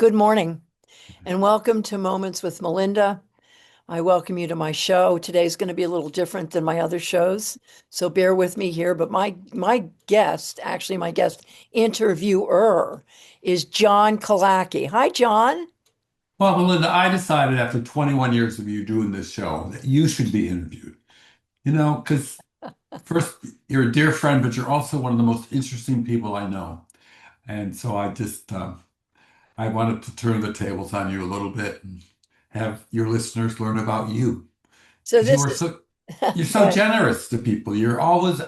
Good morning and welcome to Moments with Melinda. I welcome you to my show. Today's going to be a little different than my other shows, so bear with me here. But my guest, actually my guest interviewer, is John Killacky. Hi, John. Well, Melinda, I decided after 21 years of you doing this show that you should be interviewed. Because first, you're a dear friend, but you're also one of the most interesting people I know. And so I wanted to turn the tables on you a little bit and have your listeners learn about you. So Because this is you're go so ahead. generous to people. You're always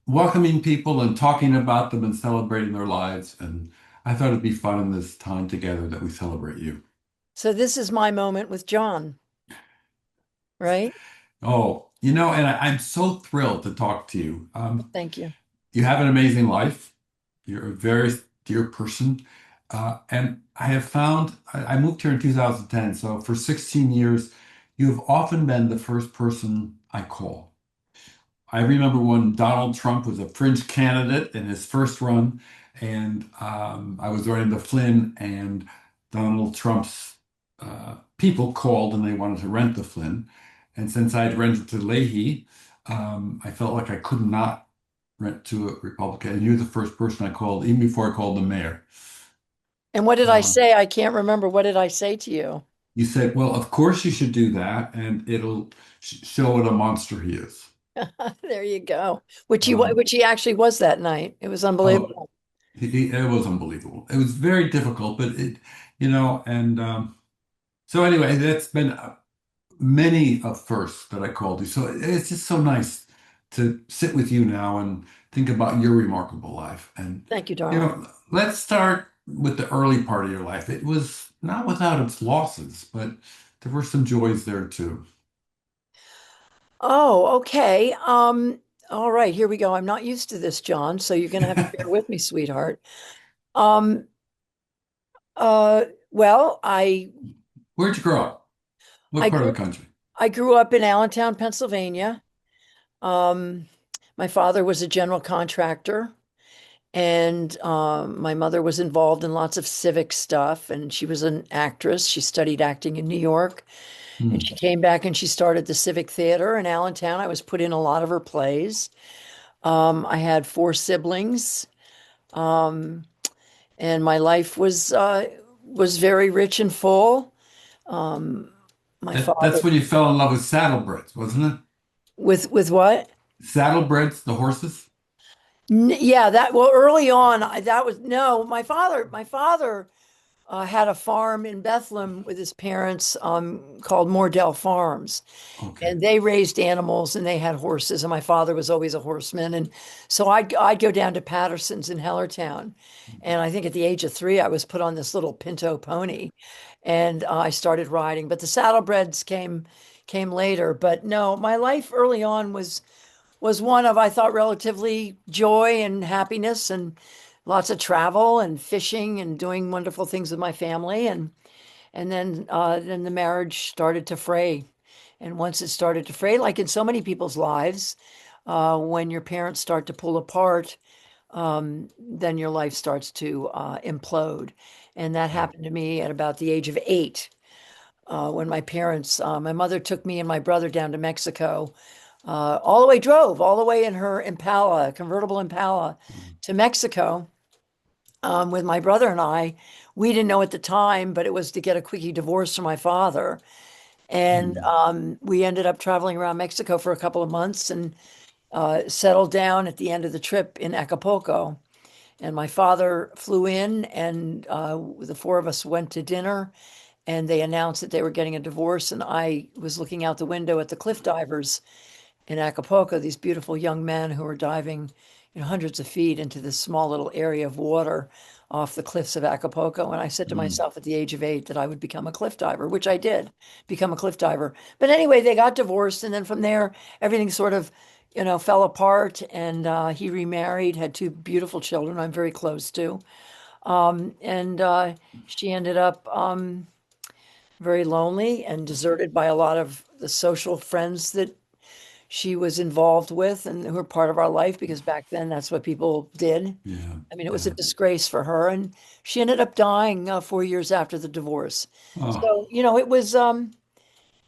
welcoming people and talking about them and celebrating their lives. And I thought it'd be fun in this time together that we celebrate you. So this is my moment with John, right? Oh, and I'm so thrilled to talk to you. Thank you. You have an amazing life. You're a very dear person. And I have found, I moved here in 2010, so for 16 years, you have often been the first person I call. I remember when Donald Trump was a fringe candidate in his first run, and I was running the Flynn, and Donald Trump's people called and they wanted to rent the Flynn. And since I'd rented to Leahy, I felt like I could not rent to a Republican. And you're the first person I called, even before I called the mayor. And what did I Um, say? I can't remember. What did I say to you? you said, well, of course you should do that, and it'll show what a monster he is. There you go. Um, Which he actually was that night. It was oh, unbelievable. it was unbelievable. It was very difficult, but and so anyway, that's been many of firsts that I called you. So it's just so nice to sit with you now and think about your remarkable life. And, Thank you, darling. let's start with the early part of your life. It was not without its losses, but there were some joys there too. Oh, okay. All right, here we go. I'm not used to this, John, so you're gonna have to bear with me, sweetheart. Um, well, Where'd you grow up? What I part of grew the country? I grew up in Allentown, Pennsylvania. Um, my father was a general contractor, and my mother was involved in lots of civic stuff, and she was an actress. She studied acting in New York, and she Hmm. came back and she started the Civic Theater in Allentown. I was put in a lot of her plays. I had four siblings. Um, and my life was very rich and full. Um, my father That's when you fell in love with saddlebreds, wasn't it? with what? Saddlebreds, the horses? Yeah, that well early on that was no, my father had a farm in Bethlehem with his parents called Mordell Farms. Okay. And they raised animals and they had horses, and my father was always a horseman. And so I'd go down to Patterson's in Hellertown. And I think at the age of 3, I was put on this little pinto pony and I started riding. But the saddlebreds came later. But no, my life early on was one of, I thought, relatively joy and happiness and lots of travel and fishing and doing wonderful things with my family. And then the marriage started to fray. And once it started to fray, like in so many people's lives, when your parents start to pull apart, then your life starts to implode. And that happened to me at about the age of 8, when my mother took me and my brother down to Mexico, drove all the way in her Impala, convertible Impala, to Mexico, with my brother and I. We didn't know at the time, but it was to get a quickie divorce from my father. And Hmm. we ended up traveling around Mexico for a couple of months and settled down at the end of the trip in Acapulco. And my father flew in, and the four of us went to dinner, and they announced that they were getting a divorce. And I was looking out the window at the cliff divers in Acapulco, these beautiful young men who were diving, hundreds of feet into this small little area of water off the cliffs of Acapulco. And I said to Hmm. myself at the age of 8 that I would become a cliff diver, which I did become a cliff diver. But anyway, they got divorced. And then from there, everything sort of, fell apart. And he remarried, had two beautiful children I'm very close to. And she ended up very lonely and deserted by a lot of the social friends that she was involved with and who were part of our life because back then that's what people did. Yeah. I mean, it was a Yeah. disgrace for her, and she ended up dying 4 years after the divorce. Oh, So,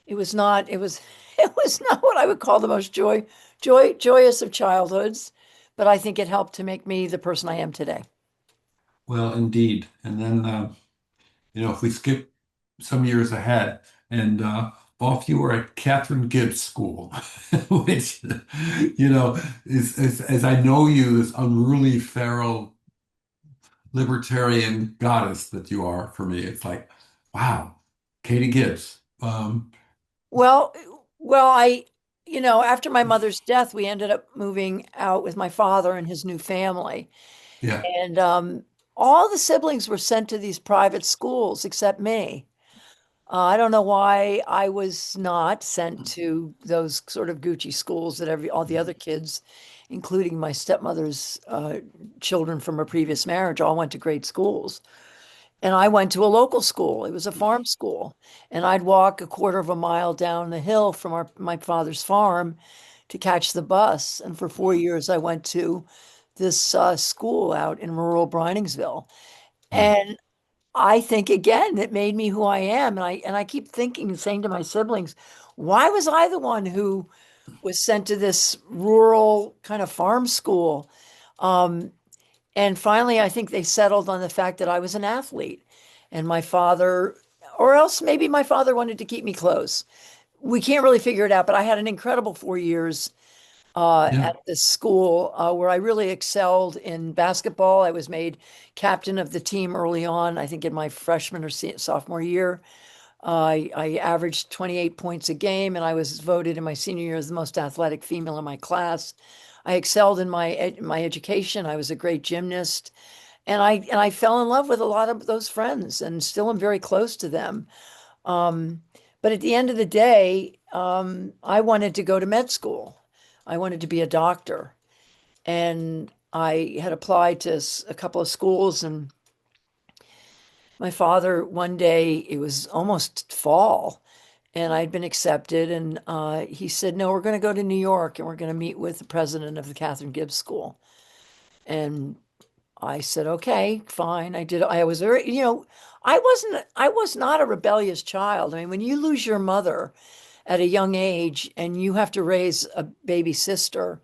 it was not, it was, it was not what I would call the most joyous of childhoods, but I think it helped to make me the person I am today. well, indeed. And then, if we skip some years ahead, and both you were at Catherine Gibbs School, which, as I know you, this unruly, feral, libertarian goddess that you are for me, it's like, wow, Katie Gibbs. Well, well, after my mother's death, we ended up moving out with my father and his new family. Yeah. And all the siblings were sent to these private schools except me. I don't know why I was not sent to those sort of Gucci schools that all the other kids, including my stepmother's children from a previous marriage, all went to great schools. And I went to a local school. It was a farm school. And I'd walk a quarter of a mile down the hill from my father's farm to catch the bus. And for 4 years, I went to this school out in rural Briningsville. Hmm. And I think again, it made me who I am. And I keep thinking and saying to my siblings, why was I the one who was sent to this rural kind of farm school? Um, and finally, I think they settled on the fact that I was an athlete. And my father, or else maybe my father wanted to keep me close. We can't really figure it out, but I had an incredible 4 years Yeah. at this school where I really excelled in basketball. I was made captain of the team early on, I think in my freshman or sophomore year. I averaged 28 points a game, and I was voted in my senior year as the most athletic female in my class. I excelled in my education. I was a great gymnast, and I fell in love with a lot of those friends, and still am very close to them. Um, but at the end of the day, I wanted to go to med school. I wanted to be a doctor, and I had applied to a couple of schools, and my father, one day, it was almost fall, and I'd been accepted. And he said, "No, we're going to go to New York and we're going to meet with the president of the Catherine Gibbs School." And I said, "Okay, fine." I did. I was very, I was not a rebellious child. I mean, when you lose your mother at a young age and you have to raise a baby sister,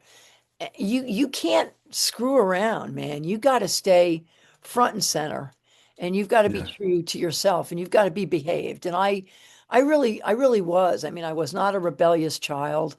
you can't screw around, man. You got to stay front and center, and you've got to be Yeah. true to yourself, and you've got to be behaved. And I really was. I mean, I was not a rebellious child,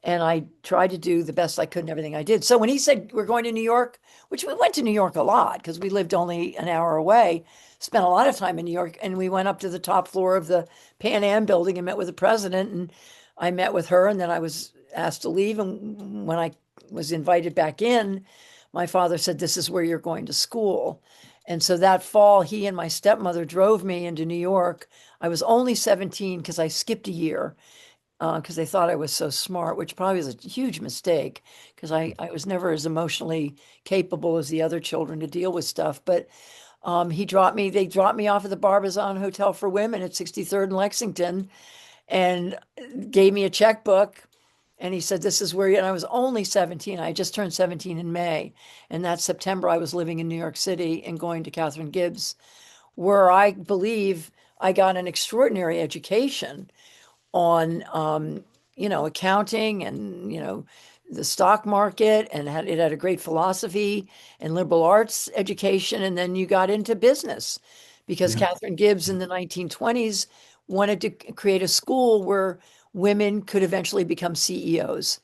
and I tried to do the best I could in everything I did. So when he said we're going to New York, which we went to New York a lot because we lived only an hour away, spent a lot of time in New York, and we went up to the top floor of the Pan Am building and met with the president, and I met with her, and then I was asked to leave. And when I was invited back in, my father said, "This is where you're going to school." And so that fall, he and my stepmother drove me into New York. I was only 17 because I skipped a year because they thought I was so smart, which probably was a huge mistake because I was never as emotionally capable as the other children to deal with stuff. But they dropped me off at the Barbizon Hotel for Women at 63rd and Lexington and gave me a checkbook. And he said, "This is where you," and I was only 17. I just turned 17 in May. And that September, I was living in New York City and going to Catherine Gibbs, where I believe I got an extraordinary education on, accounting and, the stock market, and it had a great philosophy and liberal arts education. And then you got into business because Yeah. Catherine Gibbs in the 1920s wanted to create a school where women could eventually become CEOs.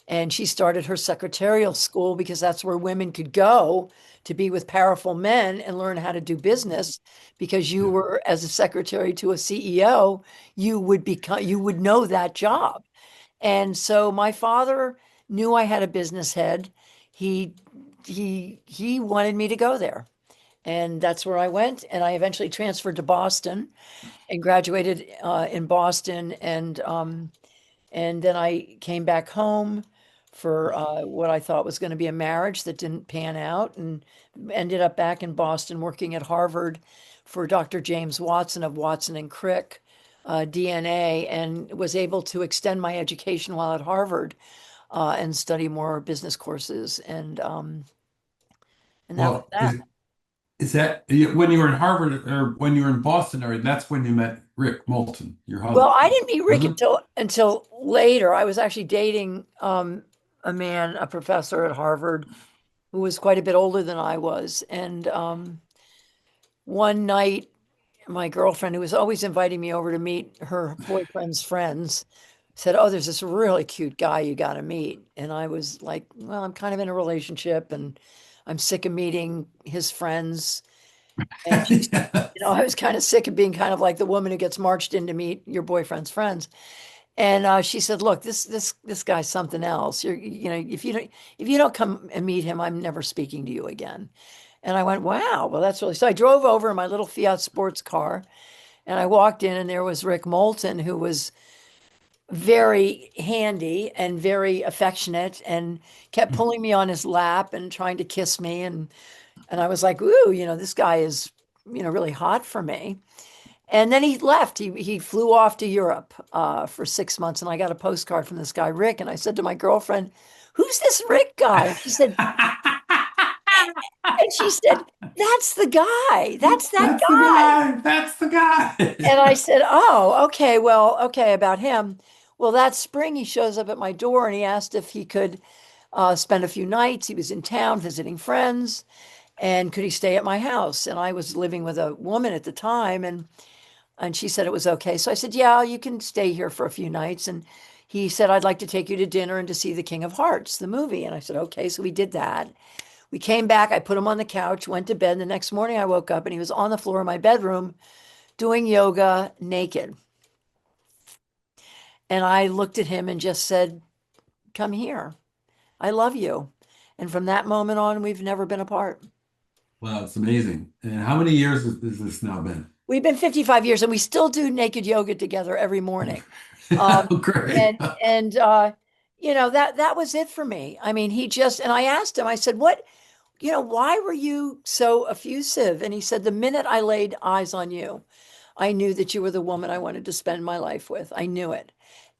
And she started her secretarial school because that's where women could go to be with powerful men and learn how to do business. Because you Yeah. were, as a secretary to a CEO, you would know that job. And so my father knew I had a business head. He he wanted me to go there. And that's where I went. And I eventually transferred to Boston and graduated in Boston. And then I came back home for what I thought was going to be a marriage that didn't pan out, and ended up back in Boston working at Harvard for Dr. James Watson of Watson and Crick DNA, and was able to extend my education while at Harvard. and study more business courses. And that was Well, that. is that when you were in Harvard or when you were in Boston area, that's when you met Rick Moulton, your Well, husband, I didn't meet Rick wasn't until later. I was actually dating a man, a professor at Harvard, who was quite a bit older than I was. And one night, my girlfriend, who was always inviting me over to meet her boyfriend's friends, said, "Oh, there's this really cute guy you got to meet." And I was like, "Well, I'm kind of in a relationship and I'm sick of meeting his friends." And she, it? Yeah. I was kind of sick of being kind of like the woman who gets marched in to meet your boyfriend's friends. And she said, "Look, this guy's something else. If you don't come and meet him, I'm never speaking to you again." And I went, "Wow, well, that's really." So I drove over in my little Fiat sports car, and I walked in, and there was Rick Moulton, who was very handy and very affectionate, and kept pulling me on his lap and trying to kiss me, and I was like, "Ooh, this guy is, really hot for me." And then he left. He flew off to Europe for 6 months, and I got a postcard from this guy Rick. And I said to my girlfriend, "Who's this Rick guy?" And she said, "That's the guy. That's that That's the guy." guy. That's the guy. And I said, "Oh, okay. Well, okay about him." Well, that spring he shows up at my door and he asked if he could spend a few nights. He was in town visiting friends, and could he stay at my house? And I was living with a woman at the time, and she said it was okay. So I said, "Yeah, you can stay here for a few nights." And he said, "I'd like to take you to dinner and to see The King of Hearts, the movie." And I said, "Okay." So we did that. We came back. I put him on the couch, went to bed. The next morning, I woke up and he was on the floor of my bedroom doing yoga naked. And I looked at him and just said, "Come here. I love you." And from that moment on, we've never been apart. Wow, it's amazing. And how many years has this now been? We've been 55 years and we still do naked yoga together every morning. Um, Oh, great. and that was it for me. I mean, and I asked him, I said, why were you so effusive? And he said, "The minute I laid eyes on you, I knew that you were the woman I wanted to spend my life with. I knew it."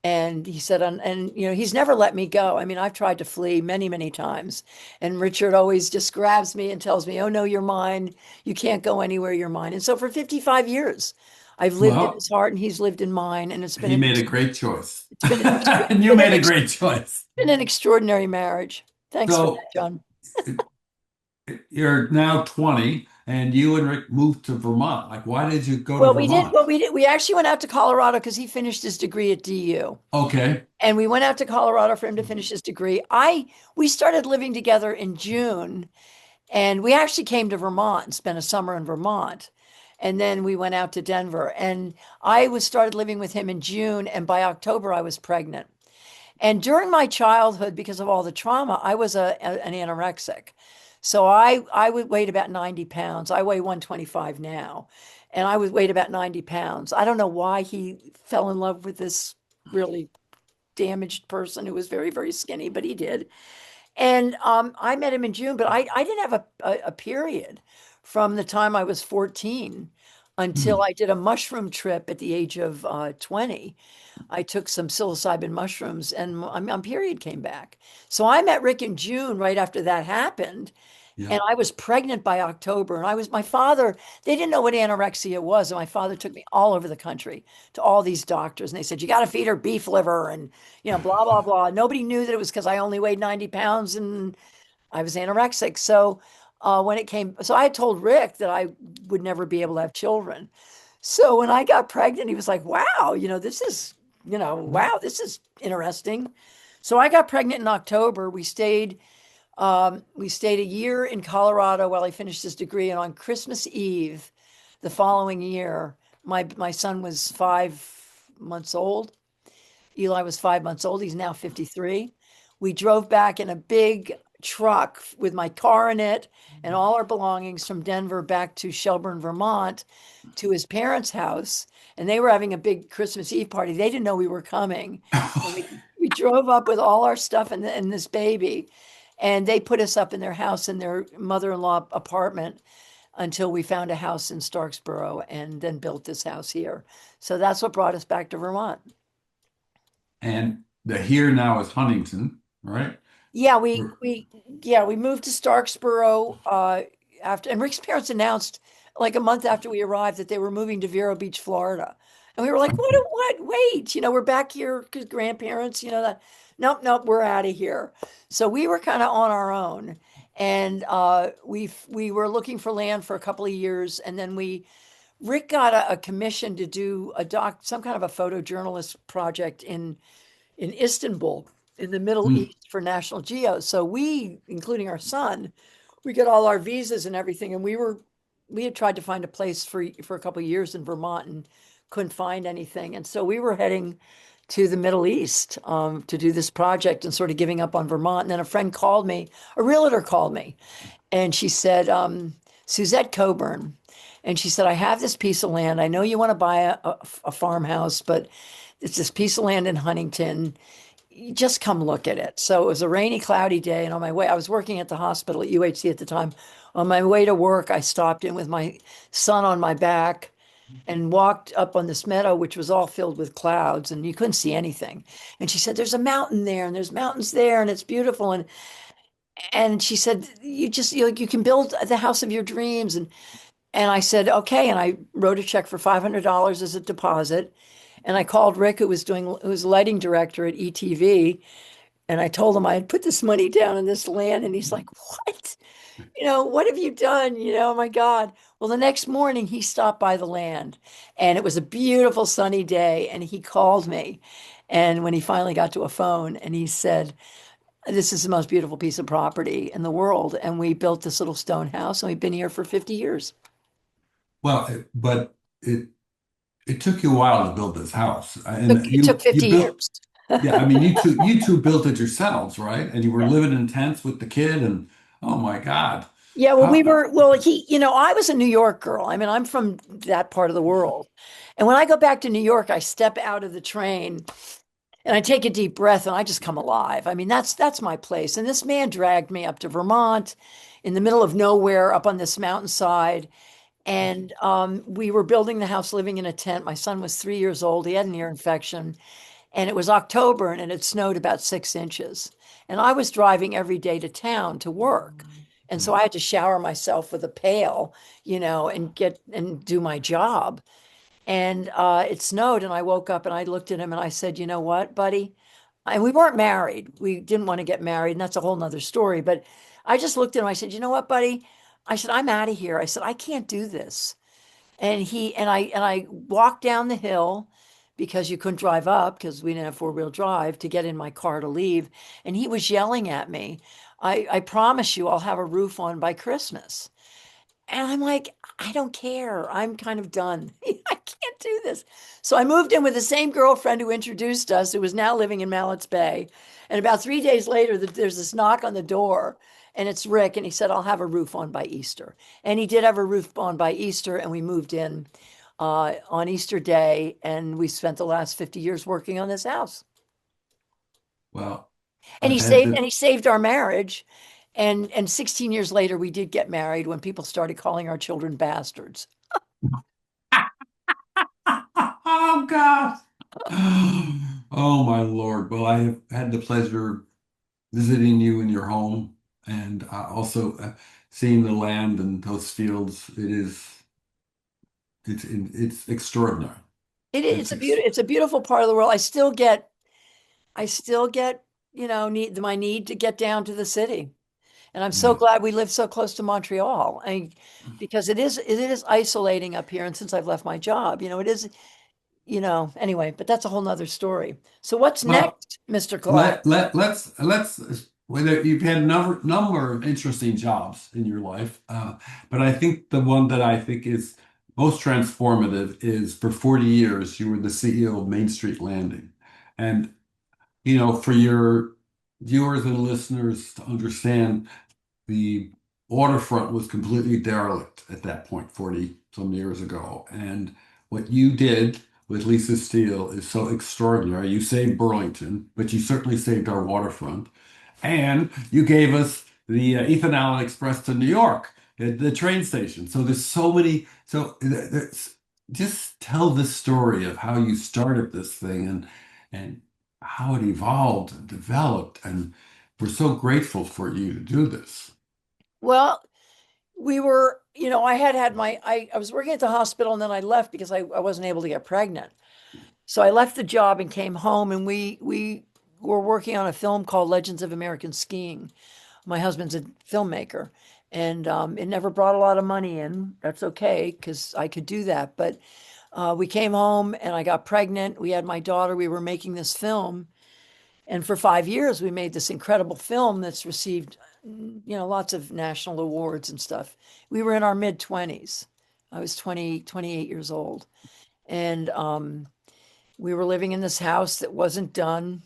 And he said, and he's never let me go. I mean, I've tried to flee many, many times. And Richard always just grabs me and tells me, "Oh, no, you're mine. You can't go anywhere. You're mine." And so for 55 years, I've lived in Well, his heart and he's lived in mine. And he made a great choice. it's been an, extra- And you made a great choice. been an extraordinary marriage. Thanks for So that, John. you're now 20 and you and Rick moved to Vermont. Like, why did you go to Well, we did Vermont? what we did. We actually went out to Colorado because he finished his degree at DU. Okay. And we went out to Colorado for him to finish his degree. We started living together in June, and we actually came to Vermont and spent a summer in Vermont. And then we went out to Denver. And I was started living with him in June, and by October I was pregnant. And during my childhood, because of all the trauma, I was an anorexic. So I would weigh about 90 pounds. I weigh 125 now. And I would weigh about 90 pounds. I don't know why he fell in love with this really damaged person who was very, very skinny, but he did. And I met him in June, but I didn't have a period from the time I was 14 until Hmm. I did a mushroom trip at the age of 20. I took some psilocybin mushrooms and my period came back. So I met Rick in June right after that happened. Yeah. And I was pregnant by October. And my father, they didn't know what anorexia was. And my father took me all over the country to all these doctors. And they said, "You got to feed her beef liver and, blah, blah, blah." Nobody knew that it was because I only weighed 90 pounds and I was anorexic. So so I had told Rick that I would never be able to have children. So when I got pregnant, he was like, "Wow, wow, this is interesting." So I got pregnant in October. We stayed a year in Colorado while he finished his degree, and on Christmas Eve, the following year, my son was 5 months old. Eli was 5 months old. He's now 53. We drove back in a big truck with my car in it and all our belongings from Denver back to Shelburne, Vermont, to his parents' house. And they were having a big Christmas Eve party. They didn't know we were coming. And we drove up with all our stuff and this baby. And they put us up in their house in their mother-in-law apartment until we found a house in Starksboro and then built this house here. So that's what brought us back to Vermont. And the here now is Huntington. right? Yeah, We're- we moved to Starksboro after, and Rick's parents announced like a month after we arrived that they were moving to Vero Beach, Florida. And we were like, what? Wait, we're back here because grandparents, that nope, we're out of here. So we were kind of on our own. And we were looking for land for a couple of years, and then Rick got a commission to do some kind of a photojournalist project in Istanbul in the Middle hmm. East for National Geo. So we, including our son, we got all our visas and everything, and we had tried to find a place for a couple of years in Vermont and couldn't find anything. And so we were heading to the Middle East to do this project and sort of giving up on Vermont. And then a friend called me, a realtor called me, and she said, Suzette Coburn. And she said, I have this piece of land. I know you want to buy a farmhouse, but it's this piece of land in Huntington. You just come look at it. So it was a rainy, cloudy day. And on my way, I was working at the hospital at UHC at the time. On my way to work, I stopped in with my son on my back and walked up on this meadow, which was all filled with clouds, and you couldn't see anything. And she said, there's a mountain there, and there's mountains there, and it's beautiful. And she said, you can build the house of your dreams. And I said, okay. And I wrote a check for $500 as a deposit. And I called Rick, who was lighting director at ETV. And I told him I had put this money down in this land. And he's like, what? What have you done? Oh my God. Well, the next morning he stopped by the land, and it was a beautiful sunny day. And he called me. And when he finally got to a phone, and he said, this is the most beautiful piece of property in the world. And we built this little stone house, and we've been here for 50 years. Well, but it took you a while to build this house, and It took you 50 built. years. Yeah, I mean, you two built it yourselves, right? And you were living in tents with the kid, and oh my God, Yeah, well, how? I was a New York girl. I mean, I'm from that part of the world. And when I go back to New York, I step out of the train and I take a deep breath and I just come alive. I mean, that's my place. And this man dragged me up to Vermont in the middle of nowhere up on this mountainside. And we were building the house, living in a tent. My son was 3 years old. He had an ear infection. And it was October and it had snowed about 6 inches. And I was driving every day to town to work. And so I had to shower myself with a pail, and get and do my job. And it snowed, and I woke up and I looked at him and I said, you know what, buddy? And we weren't married. We didn't want to get married, and that's a whole nother story. But I just looked at him. I said, you know what, buddy? I said, I'm out of here. I said, I can't do this. And I walked down the hill because you couldn't drive up because we didn't have four-wheel drive to get in my car to leave. And he was yelling at me, I promise you I'll have a roof on by Christmas. And I'm like, I don't care. I'm kind of done. I can't do this. So I moved in with the same girlfriend who introduced us, who was now living in Mallett's Bay. And about 3 days later, there's this knock on the door, and it's Rick. And he said, I'll have a roof on by Easter. And he did have a roof on by Easter. And we moved in on Easter Day. And we spent the last 50 years working on this house. Well, And I've had he saved our marriage. And 16 years later, we did get married when people started calling our children bastards. oh God, oh my Lord. Well, I have had the pleasure visiting you in your home, and also seeing the land and those fields. It's extraordinary. It's ex It's a beautiful part of the world. I still get, my need to get down to the city. And I'm so yeah. glad we live so close to Montreal. Because it is isolating up here. And since I've left my job, it is, anyway, but that's a whole nother story. So what's Well, next, Mr. Clark? let's whether you've had a number of interesting jobs in your life, but I think the one that I think is most transformative is for 40 years you were the CEO of Main Street Landing, and for your viewers and listeners to understand, the waterfront was completely derelict at that point 40 some years ago. And what you did with Lisa Steele is so extraordinary. You saved Burlington, but you certainly saved our waterfront. And you gave us the Ethan Allen Express to New York at the train station. So there's so many. So just tell the story of how you started this thing and how it evolved and developed. And we're so grateful for you to do this. Well, we were, I had I was working at the hospital and then I left because I wasn't able to get pregnant. So I left the job and came home and we were working on a film called Legends of American Skiing. My husband's a filmmaker and it never brought a lot of money in. That's okay because I could do that. But we came home and I got pregnant. We had my daughter. We were making this film. And for 5 years, we made this incredible film that's received, lots of national awards and stuff. We were in our mid 20s. I was 28 years old. And we were living in this house that wasn't done.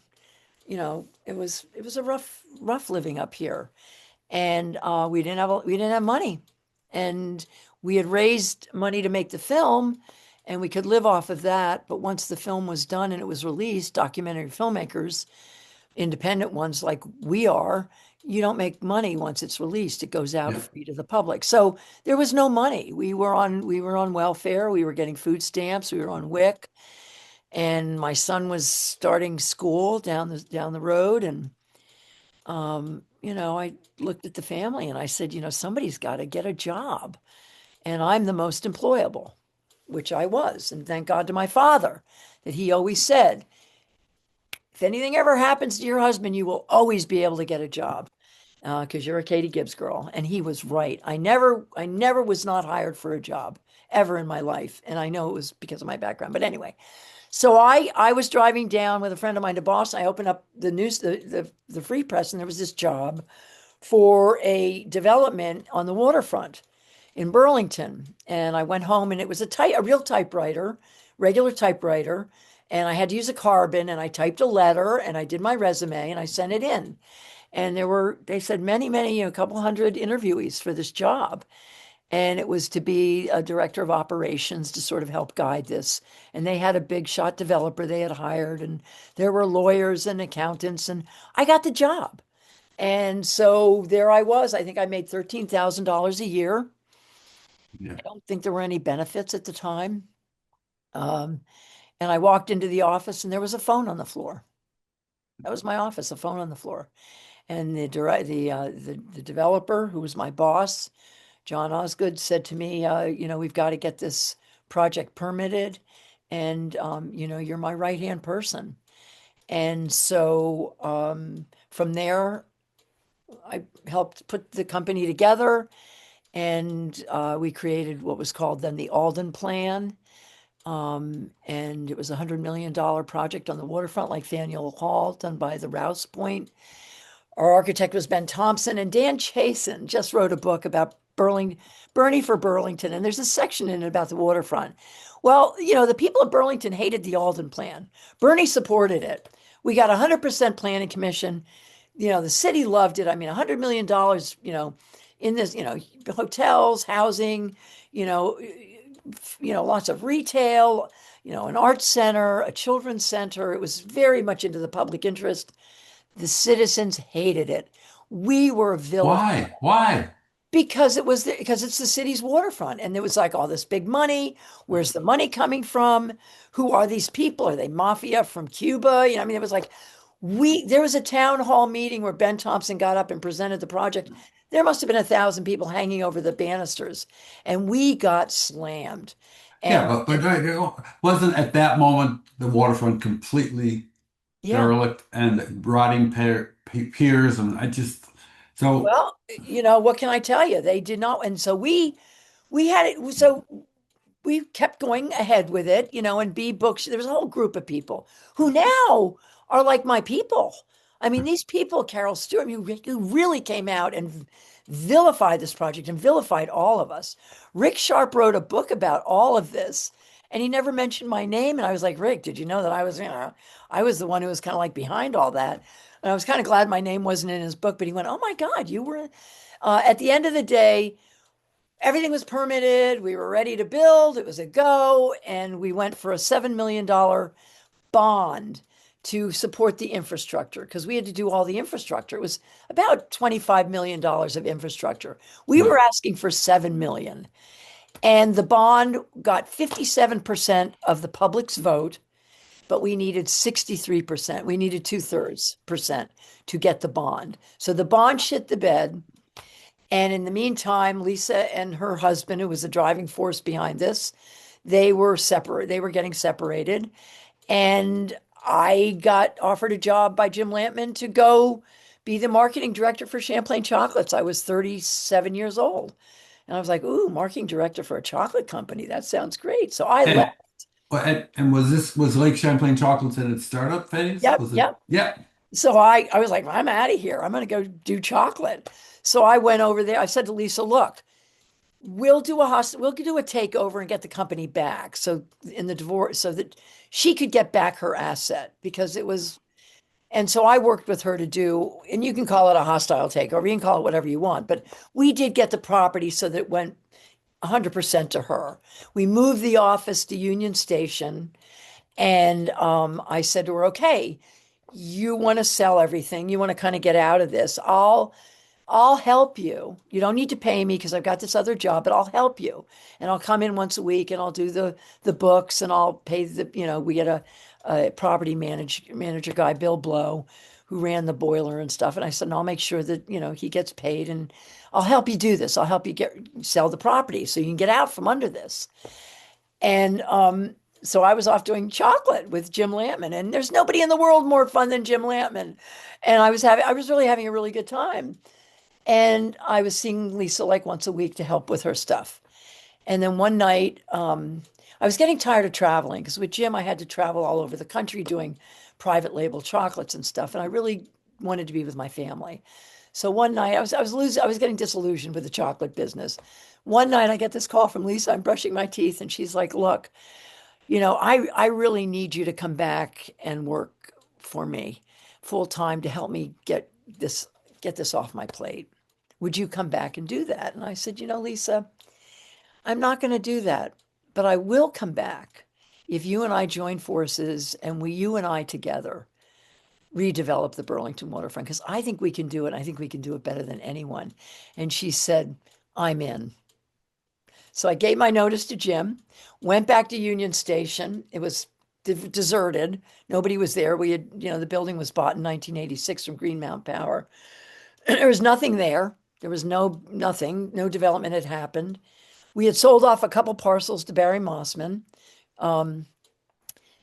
It was a rough living up here. And we didn't have money. And we had raised money to make the film and we could live off of that. But once the film was done and it was released, documentary filmmakers, independent ones like we are, you don't make money once it's released. It goes out Yeah. free to the public. So there was no money. We were on welfare. We were getting food stamps. We were on WIC, and my son was starting school down the road. And I looked at the family and I said, somebody's got to get a job, and I'm the most employable, which I was. And thank God to my father that he always said, if anything ever happens to your husband, you will always be able to get a job because you're a Katie Gibbs girl. And he was right. I never was not hired for a job ever in my life. And I know it was because of my background. But anyway, so I was driving down with a friend of mine to Boston. I opened up the news, the free press, and there was this job for a development on the waterfront in Burlington. And I went home and it was a real typewriter, regular typewriter. And I had to use a carbon and I typed a letter and I did my resume and I sent it in. And they said many, a couple hundred interviewees for this job. And it was to be a director of operations to sort of help guide this. And they had a big shot developer they had hired, and there were lawyers and accountants, and I got the job. And so there I was. I think I made $13,000 a year. Yeah. I don't think there were any benefits at the time. Um, and I walked into the office and there was a phone on the floor. That was my office, a phone on the floor. And the developer, who was my boss, John Osgood, said to me, we've got to get this project permitted, and you're my right-hand person. And so from there, I helped put the company together, and we created what was called then the Alden Plan. And it was $100 million project on the waterfront, like Faneuil Hall, done by the Rouse Point. Our architect was Ben Thompson, and Dan Chasen just wrote a book about Bernie for Burlington. And there's a section in it about the waterfront. Well, the people of Burlington hated the Alden plan. Bernie supported it. We got 100% planning commission. The city loved it. I mean, $100 million, in this, hotels, housing, you know, lots of retail, an arts center, a children's center. It was very much into the public interest. The citizens hated it. We were vilified Why? Why? because it's the city's waterfront, and there was like all this big money. Where's the money coming from? Who are these people? Are they mafia from Cuba? I mean, it was like there was a town hall meeting where Ben Thompson got up and presented the project. There must have been 1,000 people hanging over the banisters, and we got slammed. Yeah, And but wasn't at that moment the waterfront completely yeah, derelict and rotting piers, and I just so well, what can I tell you? They did not, and so we had it. So we kept going ahead with it, and B Books. There was a whole group of people who now are like my people. I mean, these people, Carol Stewart, who really came out and vilified this project and vilified all of us. Rick Sharp wrote a book about all of this, and he never mentioned my name. And I was like, Rick, did you know that I was the one who was kind of like behind all that? And I was kind of glad my name wasn't in his book. But he went, "Oh my God, you were." At the end of the day, everything was permitted. We were ready to build. It was a go. And we went for a $7 million bond to support the infrastructure because we had to do all the infrastructure. It was about $25 million of infrastructure. We were right. asking for 7 million. And the bond got 57% of the public's vote. but we needed 63%. We needed 2/3% to get the bond. So the bond shit the bed. And in the meantime, Lisa and her husband, who was the driving force behind this, they were separate. They were getting separated. And I got offered a job by Jim Lampman to go be the marketing director for Champlain Chocolates. I was 37 years old. And I was like, ooh, marketing director for a chocolate company. That sounds great. So I left. And and was Lake Champlain Chocolates in its startup phase? Yep, Was it? yep. Yeah. So I was like, I'm out of here. I'm going to go do chocolate. So I went over there. I said to Lisa, look, we'll do a takeover and get the company back. So in the divorce, so that she could get back her asset because it was, and so I worked with her to do, and you can call it a hostile takeover, you can call it whatever you want, but we did get the property so that it went 100% to her. We moved the office to Union Station, and I said to her, okay, you want to sell everything, you want to kind of get out of this. I'll help you. You don't need to pay me because I've got this other job, but I'll help you. And I'll come in once a week and I'll do the books and I'll pay we get a property manager guy, Bill Blow, who ran the boiler and stuff. And I said, and I'll make sure that, he gets paid and I'll help you do this. I'll help you sell the property so you can get out from under this. And so I was off doing chocolate with Jim Lampman, and there's nobody in the world more fun than Jim Lampman. And I was really having a really good time. And I was seeing Lisa like once a week to help with her stuff. And then one night, I was getting tired of traveling because with Jim, I had to travel all over the country doing private label chocolates and stuff. And I really wanted to be with my family. So one night I was getting disillusioned with the chocolate business. One night I get this call from Lisa. I'm brushing my teeth and she's like, look, I really need you to come back and work for me full time to help me get this off my plate. Would you come back and do that? And I said, Lisa, I'm not going to do that, but I will come back if you and I join forces and you and I together redevelop the Burlington waterfront because I think we can do it. I think we can do it better than anyone. And she said, I'm in. So I gave my notice to Jim, went back to Union Station. It was deserted. Nobody was there. We had, the building was bought in 1986 from Greenmount Power. There was nothing there. There was nothing. No development had happened. We had sold off a couple parcels to Barry Mossman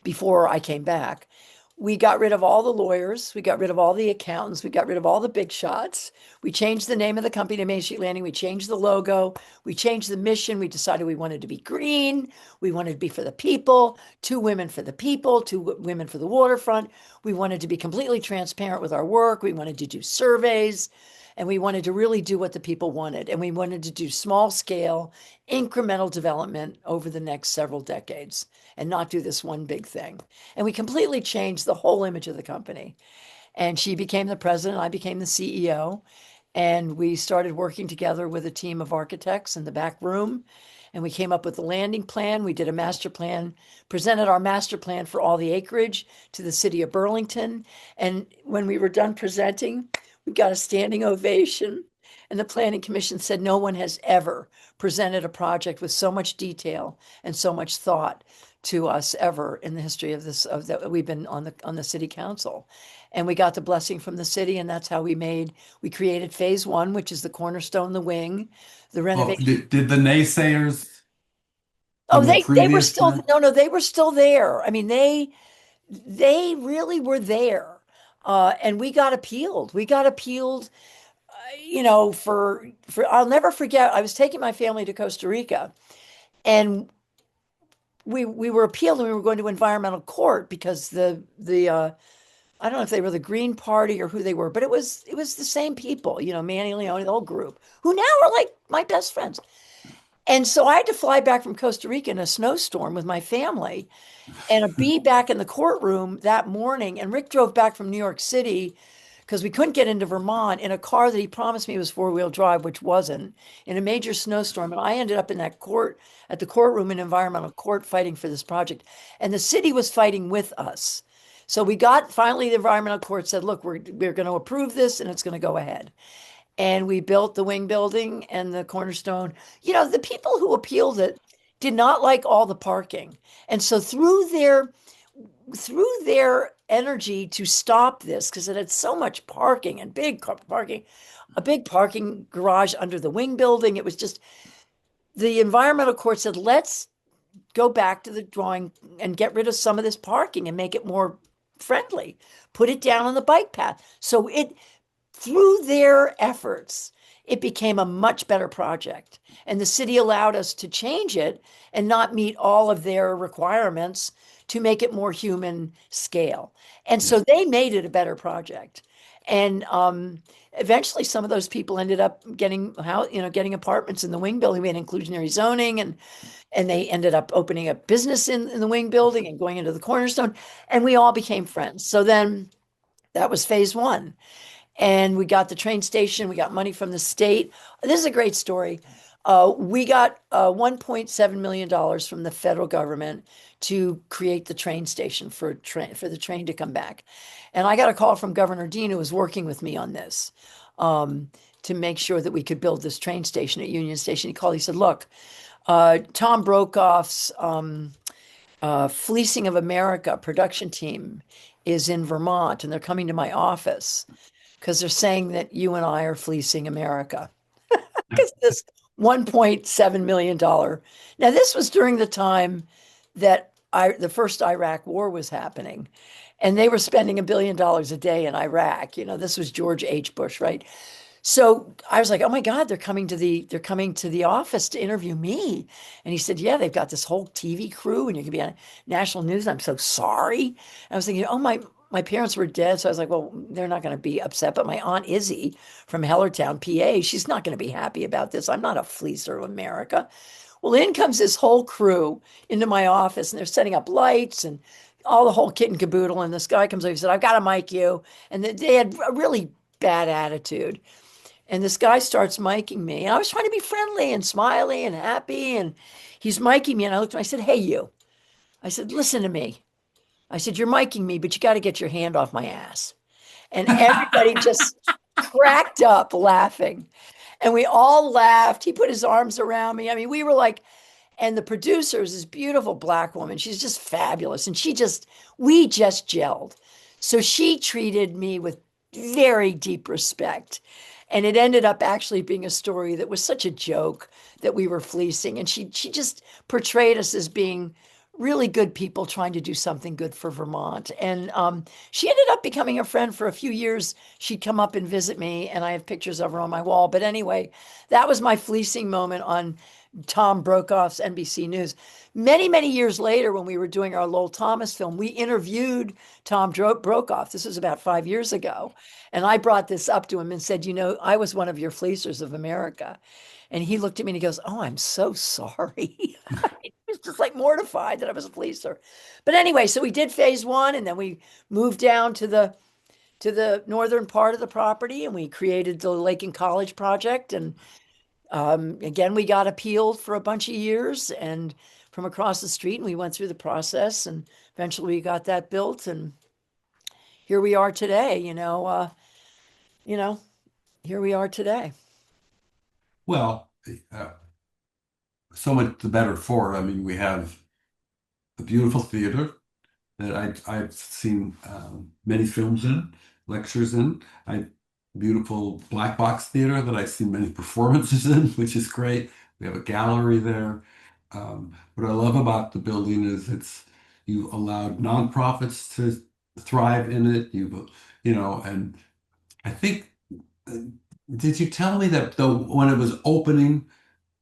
before I came back. We got rid of all the lawyers. We got rid of all the accountants. We got rid of all the big shots. We changed the name of the company to Main Street Landing. We changed the logo. We changed the mission. We decided we wanted to be green. We wanted to be for the people, 2 women for the people, 2 women for the waterfront. We wanted to be completely transparent with our work. We wanted to do surveys. And we wanted to really do what the people wanted. And we wanted to do small scale, incremental development over the next several decades and not do this one big thing. And we completely changed the whole image of the company. And she became the president, I became the CEO. And we started working together with a team of architects in the back room. And we came up with a landing plan. We did a master plan, presented our master plan for all the acreage to the city of Burlington. And when we were done presenting, we got a standing ovation. And the Planning Commission said no one has ever presented a project with so much detail and so much thought to us ever in the history of that we've been on the city council. And we got the blessing from the city, and that's how we created phase 1, which is the cornerstone, the wing, the Well, renovation. did the naysayers Oh, in the they were previous still, plan? no, they were still there. I mean, they really were there. And we got appealed. We got appealed, for I'll never forget. I was taking my family to Costa Rica, and we were appealed, and we were going to environmental court because the I don't know if they were the Green Party or who they were, but it was the same people, Manny Leone, the whole group, who now are like my best friends. And so I had to fly back from Costa Rica in a snowstorm with my family and be back in the courtroom that morning. And Rick drove back from New York City because we couldn't get into Vermont in a car that he promised me was 4-wheel drive, which wasn't, in a major snowstorm. And I ended up in that at the courtroom in environmental court fighting for this project. And the city was fighting with us. So finally the environmental court said, look, we're going to approve this and it's going to go ahead. And we built the wing building and the cornerstone. The people who appealed it did not like all the parking. And so through through their energy to stop this, because it had so much parking and parking, a big parking garage under the wing building. It was just, the environmental court said, let's go back to the drawing and get rid of some of this parking and make it more friendly. Put it down on the bike path. So it, through their efforts, it became a much better project. And the city allowed us to change it and not meet all of their requirements to make it more human scale. And Yeah. so they made it a better project. And eventually some of those people ended up getting how, getting apartments in the wing building. We had inclusionary zoning, and they ended up opening a business in the wing building and going into the cornerstone, and we all became friends. So then that was phase one. And we got the train station, we got money from the state. This is a great story. We got $1.7 million from the federal government to create the train station for the train to come back. And I got a call from Governor Dean, who was working with me on this, to make sure that we could build this train station at Union Station. He called, he said, look, Tom Brokaw's Fleecing of America production team is in Vermont, and they're coming to my office because they're saying that you and I are fleecing America. Because this $1.7 million. Now, this was during the time that the first Iraq war was happening, and they were spending $1 billion a day in Iraq. This was George H. Bush, right? So I was like, oh my God, they're coming to the office to interview me. And he said, yeah, they've got this whole TV crew and you're gonna be on national news. I'm so sorry. And I was thinking, oh, my parents were dead. So I was like, well, they're not going to be upset. But my Aunt Izzy from Hellertown, PA, she's not going to be happy about this. I'm not a fleecer of America. Well, in comes this whole crew into my office, and they're setting up lights and all the whole kit and caboodle. And this guy comes over and said, I've got to mic you. And they had a really bad attitude. And this guy starts miking me. And I was trying to be friendly and smiley and happy. And he's miking me. And I looked at him, I said, hey, you. I said, listen to me. I said, you're miking me, but you got to get your hand off my ass. And everybody just cracked up laughing. And we all laughed. He put his arms around me. I mean, we were like, and the producer is this beautiful Black woman. She's just fabulous. And we just gelled. So she treated me with very deep respect. And it ended up actually being a story that was such a joke that we were fleecing. And she just portrayed us as being really good people trying to do something good for Vermont. And she ended up becoming a friend for a few years. She'd come up and visit me, and I have pictures of her on my wall. But anyway, that was my fleecing moment on Tom Brokaw's NBC News. Many, many years later, when we were doing our Lowell Thomas film, we interviewed Tom Brokaw. This was about 5 years ago. And I brought this up to him and said, I was one of your fleecers of America. And he looked at me and he goes, oh, I'm so sorry. He was just like mortified that I was a fleecer. But anyway, so we did phase one, and then we moved down to the northern part of the property, and we created the Lake and College project. And again, we got appealed for a bunch of years and from across the street, and we went through the process, and eventually we got that built, and here we are today. You know, here we are today. Well, uh, so much the better for it. I mean, we have a beautiful theater that I've seen many films in, lectures in. I beautiful black box theater that I've seen many performances in, which is great. We have a gallery there. What I love about the building is you allowed nonprofits to thrive in it. And I think, uh, did you tell me that though when it was opening,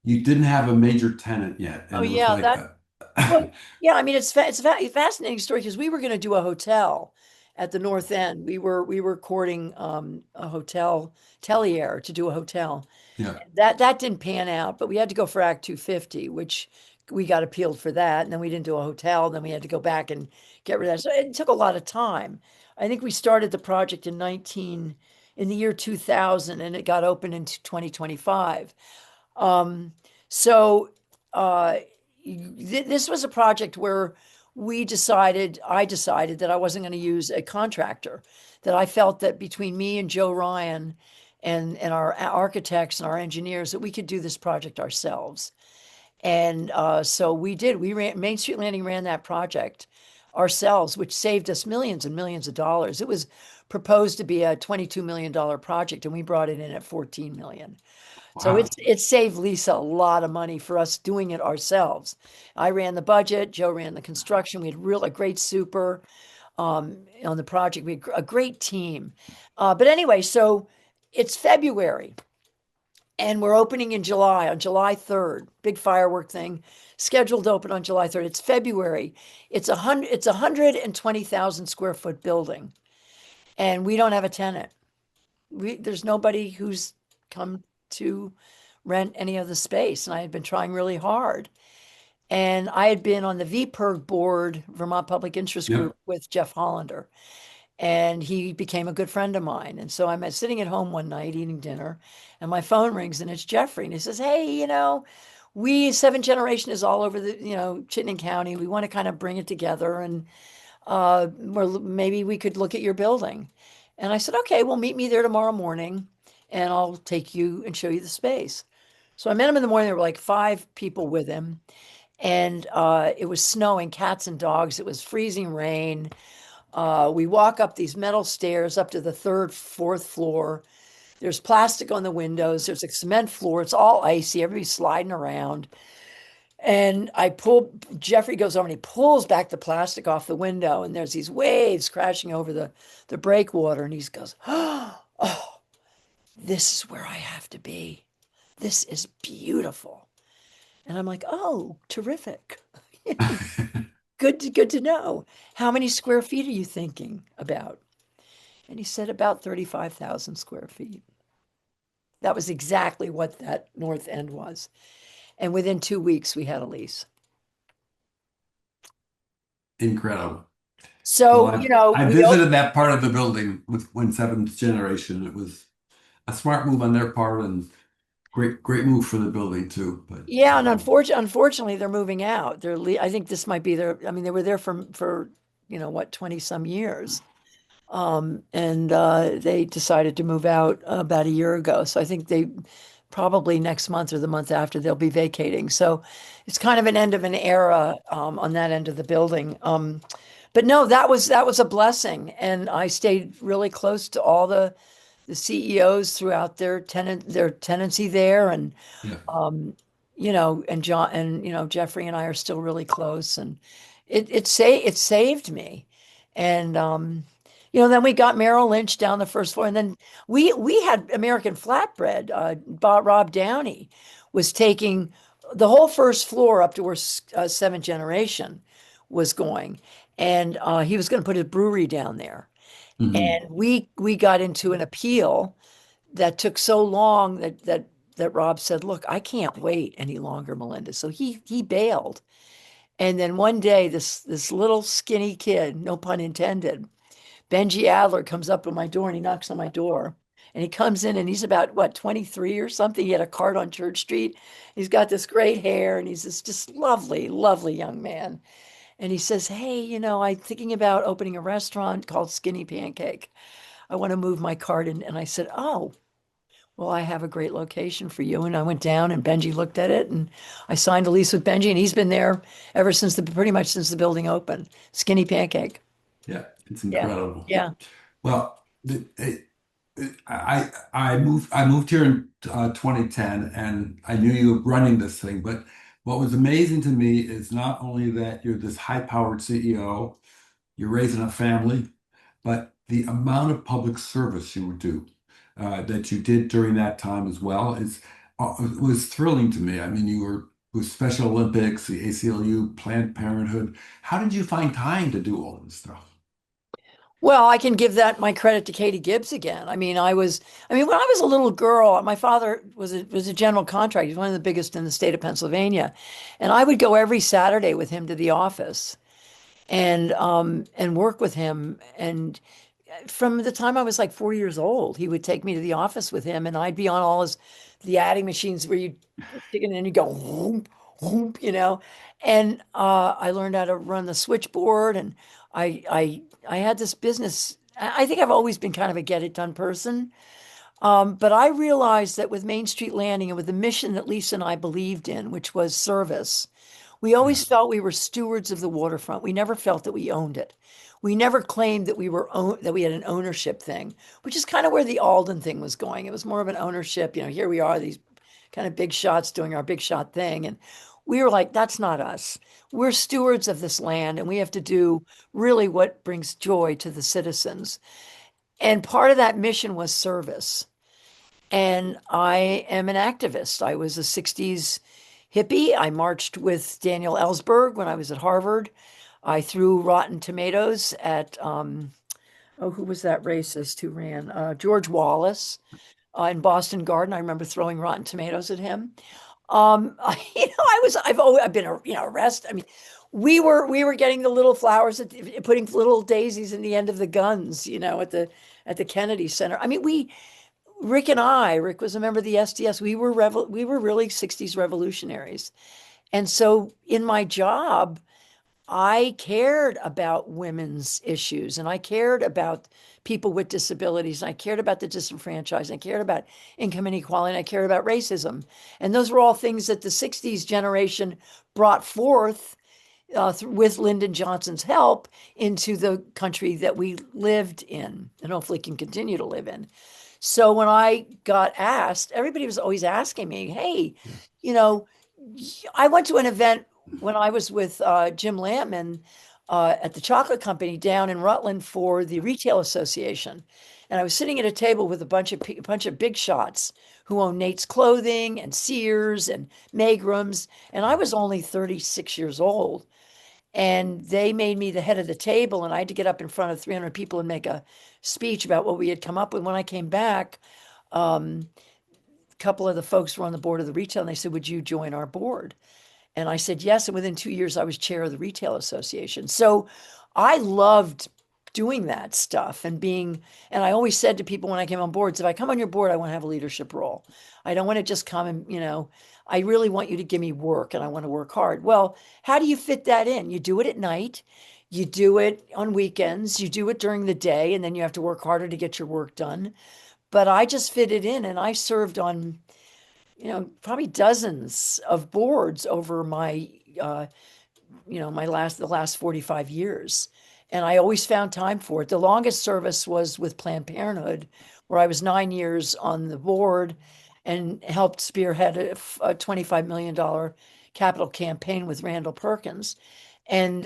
you didn't have a major tenant yet, Oh and it was yeah, like, well, yeah. I mean, it's a fascinating story because we were going to do a hotel at the North End. We were courting a hotel Tellier to do a hotel. yeah, That didn't pan out, but we had to go for Act 250, which we got appealed for that, and then we didn't do a hotel. Then we had to go back and get rid of that. So it took a lot of time. I think we started the project in the year 2000, and it got open in 2025. Um, so uh, this was a project where I decided that I wasn't going to use a contractor, that I felt that between me and Joe Ryan and our architects and our engineers, that we could do this project ourselves. And so we did. Main Street Landing ran that project. ourselves, which saved us millions and millions of dollars. It was proposed to be a $22 million project, and we brought it in at 14 million. So Wow. it saved Lisa a lot of money for us doing it ourselves. I ran the budget, Joe ran the construction. We had a great super on the project. We had a great team. But anyway, so it's February and we're opening in July, on July 3rd. Big firework thing, scheduled to open on July 3rd. It's February. It's a 120,000 square foot building, and we don't have a tenant. There's nobody who's come to rent any of the space, and I had been trying really hard. And I had been on the VPIRG board, Vermont Public Interest Group, Yep. with Jeff Hollander, and he became a good friend of mine. And so I'm sitting at home one night eating dinner, and my phone rings, and it's Jeffrey, and he says, "Hey, we Seventh Generation is all over the Chittenden County. We want to kind of bring it together, and maybe we could look at your building." And I said, "Okay, well, meet me there tomorrow morning, and I'll take you and show you the space." So I met him in the morning. There were like five people with him, and it was snowing, cats and dogs. It was freezing rain. We walk up these metal stairs up to the third, fourth floor. There's plastic on the windows. There's a cement floor. It's all icy. Everybody's sliding around. And Jeffrey goes over and he pulls back the plastic off the window, and there's these waves crashing over the breakwater. And he goes, "Oh, this is where I have to be. This is beautiful." And I'm like, "Oh, terrific. Good to know. How many square feet are you thinking about?" And he said about 35,000 square feet. That was exactly what that north end was. And within 2 weeks, we had a lease. Incredible. Well, So, I visited that part of the building with when Seventh Generation. It was a smart move on their part and great move for the building too. But yeah, and unfortunately, they're moving out. I think this might be I mean, they were there for, what, 20 some years. And they decided to move out about a year ago. So I think they probably next month or the month after they'll be vacating. So it's kind of an end of an era on that end of the building. But no, that was a blessing, and I stayed really close to all the CEOs throughout their tenancy there, and yeah, and John and Jeffrey and I are still really close, and it saved me, and then we got Merrill Lynch down the first floor, and then we had American Flatbread. Rob Downey was taking the whole first floor up to where Seventh Generation was going, and he was going to put a brewery down there. hmm And we got into an appeal that took so long that Rob said, "Look, I can't wait any longer, Melinda." So he bailed. And then one day, this little skinny kid, no pun intended, Benji Adler, comes up to my door and he knocks on my door. And he comes in and he's about, what, 23 or something. He had a cart on Church Street. He's got this great hair and he's this just lovely, lovely young man. And he says, "Hey, I'm thinking about opening a restaurant called Skinny Pancake. I want to move my cart in." And I said, "Oh, well, I have a great location for you." And I went down and Benji looked at it and I signed a lease with Benji, and he's been there ever since pretty much since the building opened. Skinny Pancake. yeah, it's Yeah. incredible. Yeah. Well, I moved here in 2010, and I knew you were running this thing. But what was amazing to me is not only that you're this high-powered CEO, you're raising a family, but the amount of public service you would do that you did during that time as well it was thrilling to me. I mean, you were with Special Olympics, the ACLU, Planned Parenthood. How did you find time to do all this stuff? Well, I can give that my credit to Katie Gibbs again. I mean, when I was a little girl, my father was a general contractor. He's one of the biggest in the state of Pennsylvania. And I would go every Saturday with him to the office and work with him. And from the time I was like 4 years old, he would take me to the office with him, and I'd be on the adding machines where you stick it in and you go whoop, whoop. And I learned how to run the switchboard, and I had this business. I think I've always been kind of a get it done person. But I realized that with Main Street Landing and with the mission that Lisa and I believed in, which was service, We Yeah. always felt we were stewards of the waterfront. We never felt that we owned it. We never claimed that that we had an ownership thing, which is kind of where the Alden thing was going. It was more of an ownership. Here we are, these kind of big shots doing our big shot thing. And we were like, that's not us. We're stewards of this land, and we have to do really what brings joy to the citizens. And part of that mission was service. And I am an activist. I was a 60s hippie. I marched with Daniel Ellsberg when I was at Harvard. I threw rotten tomatoes at, oh, who was that racist who ran? George Wallace in Boston Garden. I remember throwing rotten tomatoes at him. I've been, arrested. I mean, we were getting the little flowers, putting little daisies in the end of the guns, at the Kennedy Center. I mean, Rick was a member of the SDS. We were really 60s revolutionaries. And so in my job, I cared about women's issues, and I cared about people with disabilities, and I cared about the disenfranchised, and I cared about income inequality, and I cared about racism. And those were all things that the 60s generation brought forth with Lyndon Johnson's help into the country that we lived in and hopefully can continue to live in. So when I got asked, everybody was always asking me, hey, Yeah. you know, I went to an event when I was with Jim Lampman at the chocolate company down in Rutland for the Retail Association. And I was sitting at a table with a bunch of big shots who own Nate's Clothing and Sears and Megram's. And I was only 36 years old. And they made me the head of the table, and I had to get up in front of 300 people and make a speech about what we had come up with. When I came back, a couple of the folks were on the board of the retail, and they said, "Would you join our board?" And I said yes. And within 2 years, I was chair of the Retail Association. So I loved doing that stuff and I always said to people when I came on boards, if I come on your board, I want to have a leadership role. I don't want to just come and, I really want you to give me work and I want to work hard. Well, how do you fit that in? You do it at night, you do it on weekends, you do it during the day, and then you have to work harder to get your work done. But I just fit it in and I served on probably dozens of boards over uh, the last 45 years. And I always found time for it. The longest service was with Planned Parenthood, where I was 9 years on the board and helped spearhead a $25 million capital campaign with Randall Perkins. And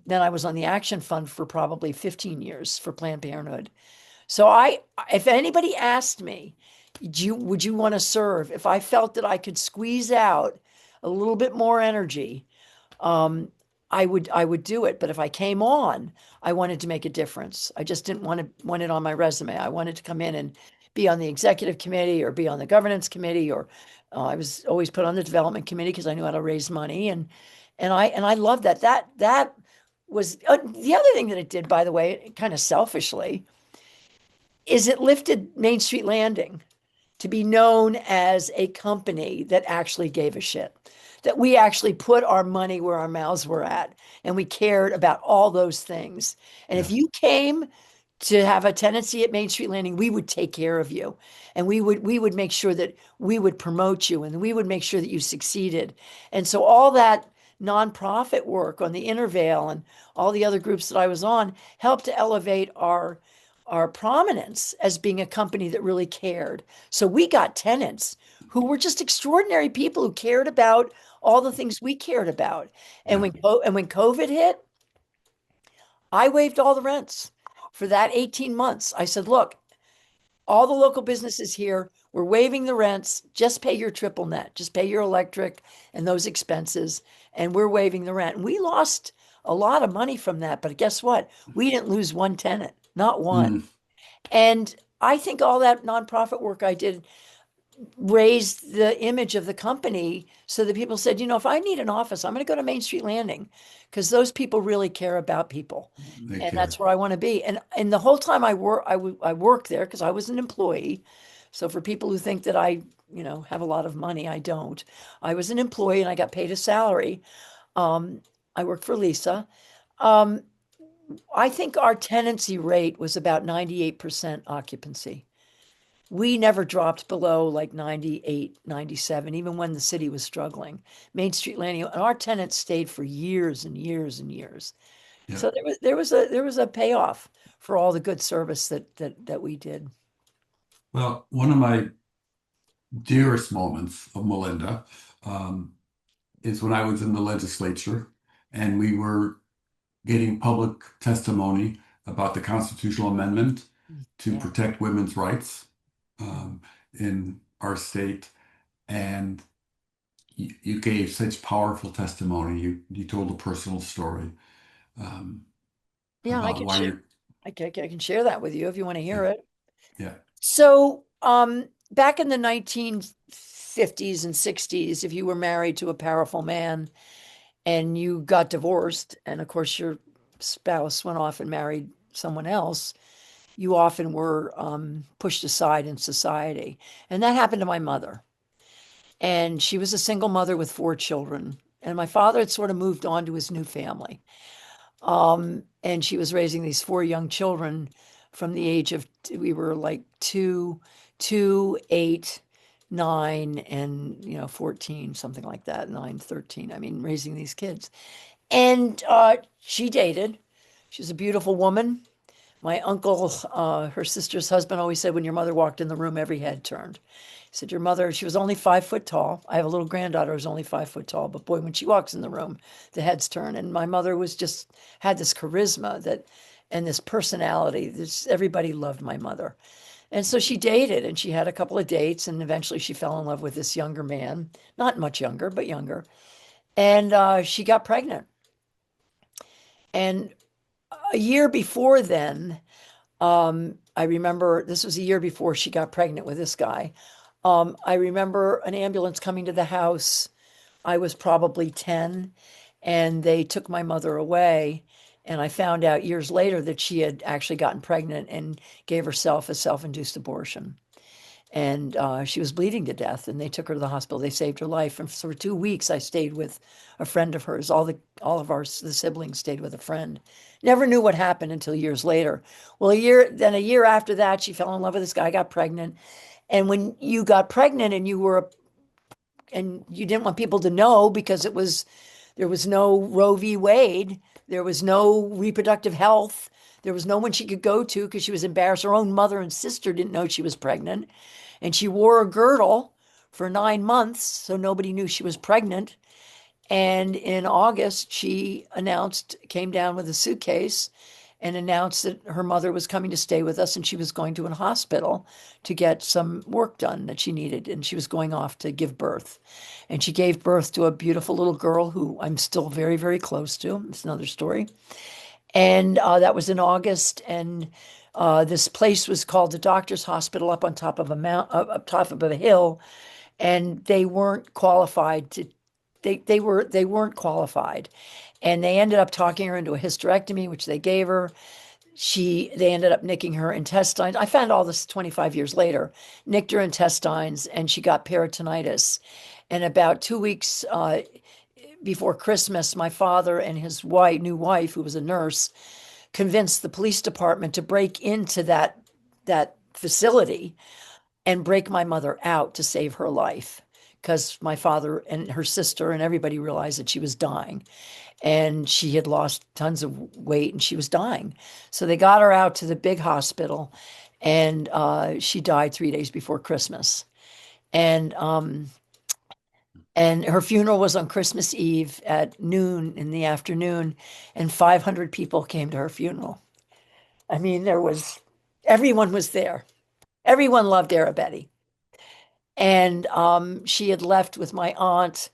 then I was on the Action Fund for probably 15 years for Planned Parenthood. So if anybody asked me, would you want to serve? If I felt that I could squeeze out a little bit more energy, I would do it. But if I came on, I wanted to make a difference. I just didn't want it on my resume. I wanted to come in and be on the executive committee or be on the governance committee, or I was always put on the development committee because I knew how to raise money, and I love that. That was the other thing that it did, by the way, kind of selfishly, is it lifted Main Street Landing to be known as a company that actually gave a shit, that we actually put our money where our mouths were at, and we cared about all those things. And if Yeah. you came to have a tenancy at Main Street Landing, we would take care of you, and we would make sure that we would promote you, and we would make sure that you succeeded. And so all that nonprofit work on the Intervale and all the other groups that I was on helped to elevate our prominence as being a company that really cared. So we got tenants who were just extraordinary people who cared about all the things we cared about. And Yeah. when COVID hit, I waived all the rents for that 18 months. I said, look, all the local businesses here, we're waiving the rents. Just pay your triple net. Just pay your electric and those expenses. And we're waiving the rent. And we lost a lot of money from that. But guess what? We didn't lose one tenant, not one. Mm. And I think all that nonprofit work I did raised the image of the company so that people said, if I need an office, I'm going to go to Main Street Landing because those people really care about people. They And that's care. where I want to be. And the whole time I worked there because I was an employee. So for people who think that I have a lot of money, I don't. I was an employee and I got paid a salary. I worked for Lisa. Um, I think our tenancy rate was about 98% occupancy. we never dropped below like 98, 97, even when the city was struggling. Main Street Landing, and our tenants stayed for years and years and years. Yeah. So there was a payoff for all the good service that we did. Well, one of my dearest moments of Melinda um, is when I was in the legislature and we were getting public testimony about the constitutional amendment to Yeah. protect women's rights Mhm. um, in our state. And you gave such powerful testimony. You told a personal story um, Yeah, I about can why share. you're, I can share that with you if you want to yeah, hear it. yeah, So, back in the 1950s and 60s, if you were married to a powerful man and you got divorced, and of course your spouse went off and married someone else, you often were pushed aside in society. And that happened to my mother. And she was a single mother with 4 children. And my father had sort of moved on to his new family. And she was raising these 4 young children from the age of, we were like 8, 9, and 14, something like that, 9, 13. I mean, raising these kids. And she dated. She was a beautiful woman. My uncle, her sister's husband, always said when your mother walked in the room, every head turned. He said, your mother, she was only 5 foot tall. I have a little granddaughter who's only 5 foot tall, but boy, when she walks in the room, the heads turn. And my mother was just had this charisma and this personality. Everybody loved my mother. And so she dated and she had a couple of dates and eventually she fell in love with this younger man, not much younger, but younger. And she got pregnant. And a year before then, I remember this was a year before she got pregnant with this guy. I remember an ambulance coming to the house. I was probably 10, and they took my mother away. And I found out years later that she had actually gotten pregnant and gave herself a self-induced abortion. And she was bleeding to death, and they took her to the hospital. They saved her life. And for 2 weeks, I stayed with a friend of hers. The siblings stayed with a friend. Never knew what happened until years later. Well, a year after that, she fell in love with this guy, got pregnant. And when you got pregnant and you didn't want people to know because there was no Roe v. Wade, there was no reproductive health, there was no one she could go to because she was embarrassed. Her own mother and sister didn't know she was pregnant, and she wore a girdle for 9 months, so nobody knew she was pregnant. And in August, came down with a suitcase and announced that her mother was coming to stay with us and she was going to a hospital to get some work done that she needed. And she was going off to give birth. And she gave birth to a beautiful little girl who I'm still very, very close to. It's another story. And that was in August. And this place was called the Doctor's Hospital up on top of up top of a hill. And they weren't qualified to they weren't qualified, and they ended up talking her into a hysterectomy, which they gave her. They ended up nicking her intestines. I found all this 25 years later. Nicked her intestines, and she got peritonitis. And about 2 weeks before Christmas, my father and his new wife, who was a nurse, convinced the police department to break into that facility and break my mother out to save her life because my father and her sister and everybody realized that she was dying and she had lost tons of weight and she was dying. So they got her out to the big hospital and she died 3 days before Christmas. And and her funeral was on Christmas Eve at noon in the afternoon, and 500 people came to her funeral. I mean, everyone was there. Everyone loved Arabetty. And she had left with my aunt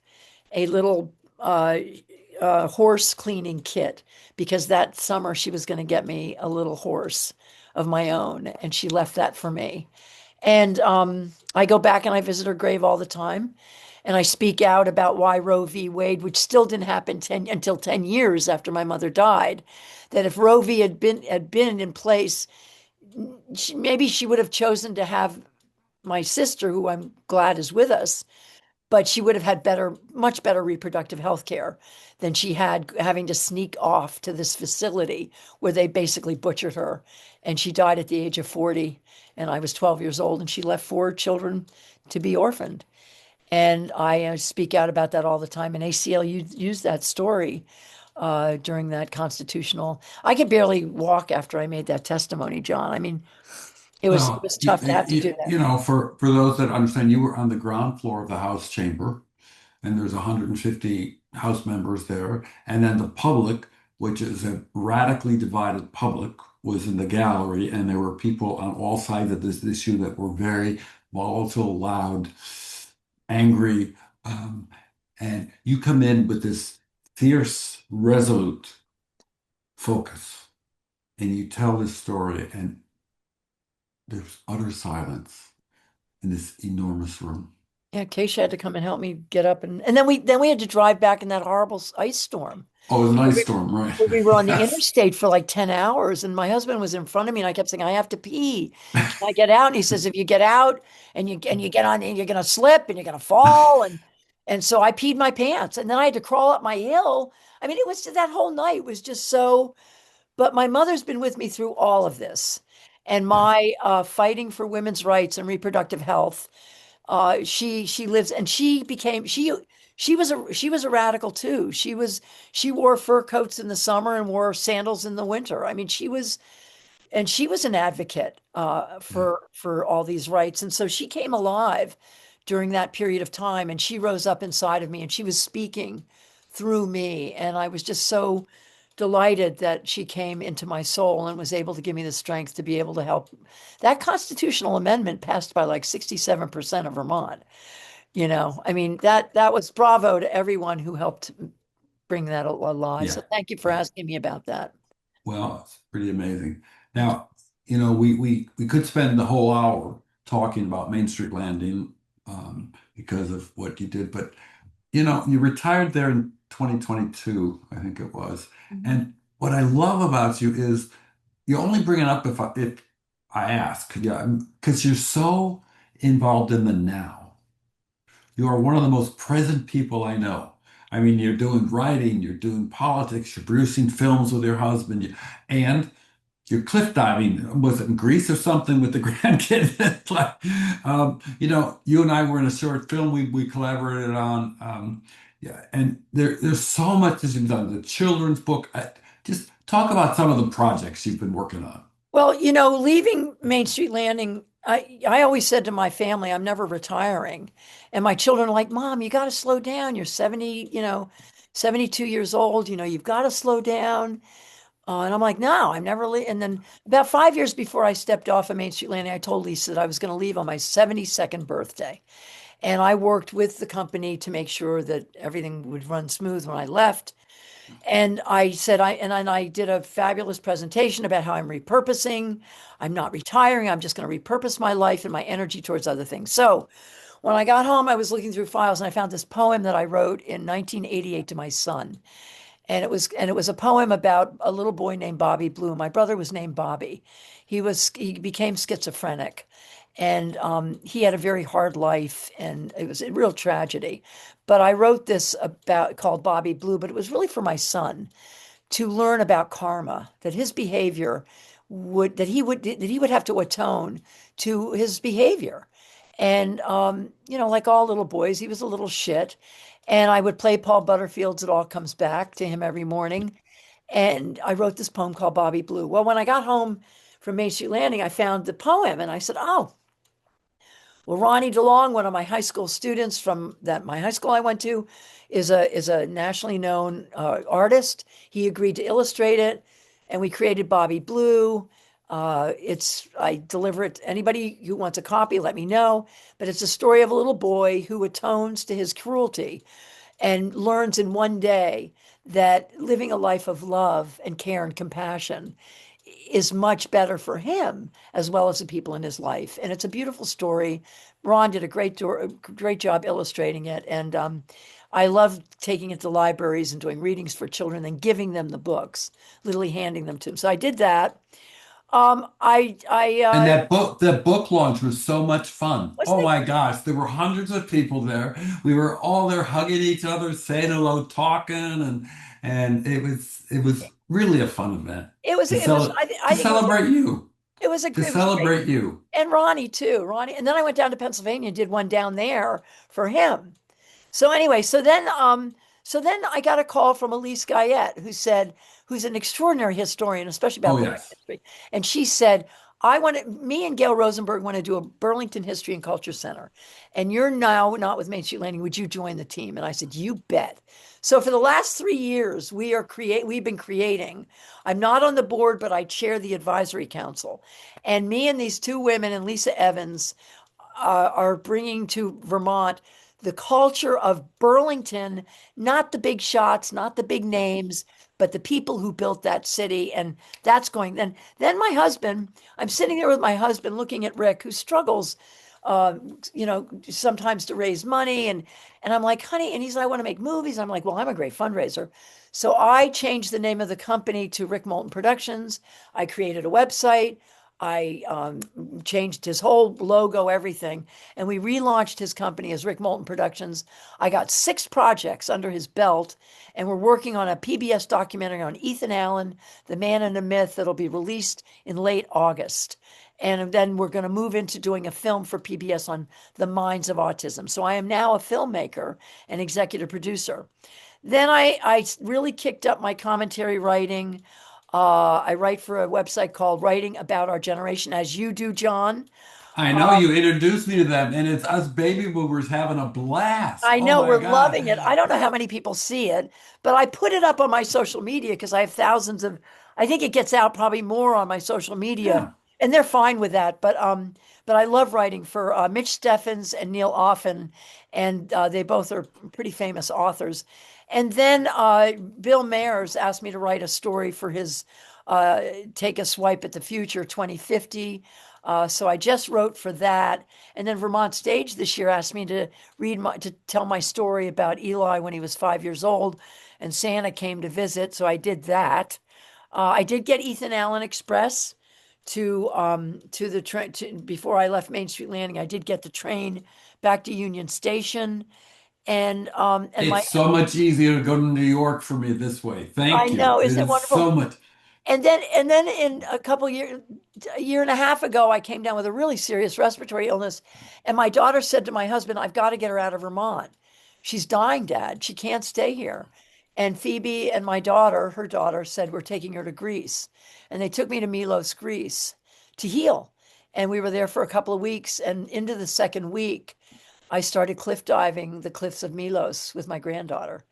a little horse cleaning kit because that summer she was going to get me a little horse of my own, and she left that for me. And I go back and I visit her grave all the time, and I speak out about why Roe v. Wade, which still didn't happen until 10 years after my mother died, that if Roe v. had been in place, maybe she would have chosen to have my sister, who I'm glad is with us, but she would have had much better reproductive health care than she had having to sneak off to this facility where they basically butchered her. And she died at the age of 40, and I was 12 years old, and she left 4 children to be orphaned. And I speak out about that all the time. And ACLU used that story during that constitutional. I could barely walk after I made that testimony, John. I mean, it Well, was tough to have to do that. for those that understand, you were on the ground floor of the House chamber, and there's 150 House members there, and then the public, which is a radically divided public, was in the gallery, and there were people on all sides of this issue that were very volatile, loud, angry, and you come in with this fierce, resolute focus, and you tell this story, and there's utter silence in this enormous room. Yeah, Keisha had to come and help me get up, and then we had to drive back in that horrible ice storm. Oh, it was an ice storm, right? We were on the Yes. interstate for like 10 hours, and my husband was in front of me, and I kept saying, I have to pee. Can I get out? And he says, if you get out and you get on, and you're gonna slip and you're gonna fall. And so I peed my pants, and then I had to crawl up my hill. I mean, it was that whole night was just so, but my mother's been with me through all of this. And Yeah. my fighting for women's rights and reproductive health, she lives, and she was a radical too. She wore fur coats in the summer and wore sandals in the winter. I mean, she was an advocate Yeah. for all these rights, and so she came alive during that period of time, and she rose up inside of me, and she was speaking through me, and I was just so delighted that she came into my soul and was able to give me the strength to be able to help. That constitutional amendment passed by like 67% of Vermont. I mean, that was bravo to everyone who helped bring that alive. Yeah. So thank you for Yeah. asking me about that. Well, it's pretty amazing. Thank you. Now, we could spend the whole hour talking about Main Street Landing because of what you did, but you retired there in 2022, I think it was. Mhm. And what I love about you is you only bring it up if I ask, yeah, because you're so involved in the now. You are one of the most present people I know. I mean, you're doing writing, you're doing politics, you're producing films with your husband, and you're cliff diving. Was it in Greece or something with the grandkids? It's like, you and I were in a short film we collaborated on. Yeah, and there's so much that you've done. The children's book. Just talk about some of the projects you've been working on. Well, leaving Main Street Landing, I always said to my family, I'm never retiring. And my children are like, Mom, you got to slow down. You're 70, 72 years old. You've got to slow down. And I'm like, no, I'm never leaving. And then about 5 years before I stepped off of Main Street Landing, I told Lisa that I was going to leave on my 72nd birthday. And I worked with the company to make sure that everything would run smooth when I left. And I said, I did a fabulous presentation about how I'm repurposing. I'm not retiring. I'm just going to repurpose my life and my energy towards other things. So when I got home, I was looking through files and I found this poem that I wrote in 1988 to my son. And it was a poem about a little boy named Bobby Blue. My brother was named Bobby. He became schizophrenic, and he had a very hard life, and it was a real tragedy. But I wrote this about called Bobby Blue, but it was really for my son to learn about karma, that his behavior that he would have to atone to his behavior. And like all little boys, he was a little shit. And I would play Paul Butterfield's It All Comes Back to him every morning. And I wrote this poem called Bobby Blue. Well, when I got home from Main Street Landing, I found the poem and I said, oh, well, Ronnie DeLong, one of my high school students from my high school I went to, is a nationally known artist. He agreed to illustrate it, and we created Bobby Blue. I deliver it to anybody who wants a copy, let me know. But it's a story of a little boy who atones to his cruelty and learns in one day that living a life of love and care and compassion is much better for him as well as the people in his life. And it's a beautiful story. Ron did a great job illustrating it. And I love taking it to libraries and doing readings for children and giving them the books, literally handing them to them. So I did that. And that book launch was so much fun. Wasn't Oh it? my gosh, there were hundreds of people there. We were all there hugging each other, saying hello, talking, and it was really a fun event It was, to I think celebrate you, to it was great. celebrate you. And Ronnie too, Ronnie. And then I went down to Pennsylvania and did one down there for him. So anyway, so then I got a call from Elise Guyette, who's an extraordinary historian, especially Oh about Black yes. history. And she said, me and Gail Rosenberg want to do a Burlington History and Culture Center. And you're now not with Main Street Landing. Would you join the team? And I said, you bet. So for the last 3 years, we've been creating. I'm not on the board, but I chair the advisory council. And me and these two women and Lisa Evans are bringing to Vermont the culture of Burlington, not the big shots, not the big names, but the people who built that city. And that's going. Then my husband, I'm sitting there with my husband looking at Rick, who struggles, uh, sometimes to raise money. And I'm like, honey, and he's like, I want to make movies. I'm like, well, I'm a great fundraiser. So I changed the name of the company to Rick Moulton Productions. I created a website. I changed his whole logo, everything, and we relaunched his company as Rick Moulton Productions. I got 6 projects under his belt, and we're working on a PBS documentary on Ethan Allen, the man and the myth, that'll be released in late August. And then we're going to move into doing a film for PBS on the minds of autism. So I am now a filmmaker and executive producer. Then I really kicked up my commentary writing. I write for a website called Writing About Our Generation, as you do, John. I know Uh, you introduced me to that, and it's us baby boomers having a blast. I Oh know my we're God. loving it. I don't know how many people see it, but I put it up on my social media because I have thousands of, I think it gets out probably more on my social media, Yeah. and they're fine with that. But I love writing for Mitch Steffens and Neil Offen, and they both are pretty famous authors. And then Bill Mayers asked me to write a story for his uh, Take a Swipe at the Future 2050. So I just wrote for that. And then Vermont Stage this year asked me to to tell my story about Eli when he was 5 years old, and Santa came to visit. So I did that. I did get Ethan Allen Express to the train before I left Main Street Landing. I did get the train back to Union Station, and my It's so much easier to go to New York for me this way. I Thank you. know, It isn't it is wonderful? so much. And then in a year and a half ago, I came down with a really serious respiratory illness. And my daughter said to my husband, I've got to get her out of Vermont. She's dying, Dad. She can't stay here. And Phoebe and my daughter, her daughter, said, we're taking her to Greece. And they took me to Milos, Greece to heal. And we were there for a couple of weeks. And into the second week, I started cliff diving the cliffs of Milos with my granddaughter.